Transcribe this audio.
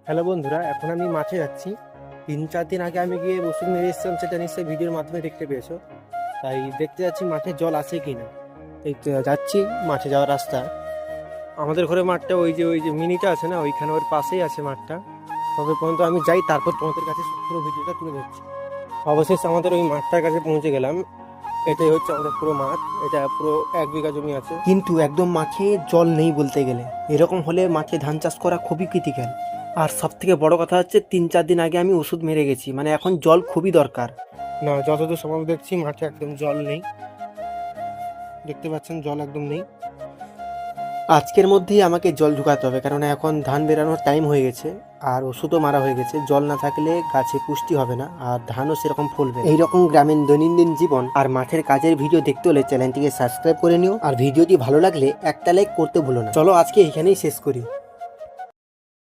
Hello বন্ধুরা, এখন আমি মাঠে যাচ্ছি। 3-4 দিন আগে আমি গিয়ে ওষুধ মেরে এসেছিলাম, সেটা নিশ্চয়ই ভিডিওর মাধ্যমে দেখতে পেয়েছো। তাই দেখতে যাচ্ছি মাঠে জল আছে কিনা। এই তো যাচ্ছি মাঠে যাওয়ার রাস্তা। আমাদের ঘরে মাঠটা ওই যে মিনিটা আছে না, ওইখানে ওর পাশেই আছে মাঠটা। তবে পর্যন্ত আমি যাই, তারপর তোমাদের কাছে পুরো ভিডিওটা তুলে ধরছি। অবশেষে আমাদের ওই মাঠটার কাছে পৌঁছে গেলাম। এটাই হচ্ছে আমাদের পুরো মাঠ। এটা পুরো 1 বিঘা জমি আছে, কিন্তু একদম মাঠে জল নেই বলতে গেলে। এরকম হলে মাঠে ধান চাষ করা খুবই ক্রিটিক্যাল। আর সব থেকে বড় কথা হচ্ছে 3-4 দিন আগে আমি ওষুধ মেরে গেছি, মানে এখন জল খুবই দরকার। না, যতদূর সম্ভব দেখছি মাঠে একদম জল নেই। দেখতে পাচ্ছেন জল একদম নেই। আজকের মধ্যেই আমাকে জল ঢুকাতে হবে, কারণ এখন ধান বেরানোর টাইম হয়ে গেছে। আর ওষুধও মারা হয়ে গেছে। জল না থাকলে গাছে পুষ্টি হবে না, আর ধানও সেরকম ফলবে না। এইরকম গ্রামীণ দৈনন্দিন জীবন আর মাঠের কাজের ভিডিও দেখতে হলে চ্যানেলটিকে সাবস্ক্রাইব করে নিও। আর ভিডিওটি ভালো লাগলে একটা লাইক করতে ভুলো না। চলো আজকে এখানেই শেষ করি।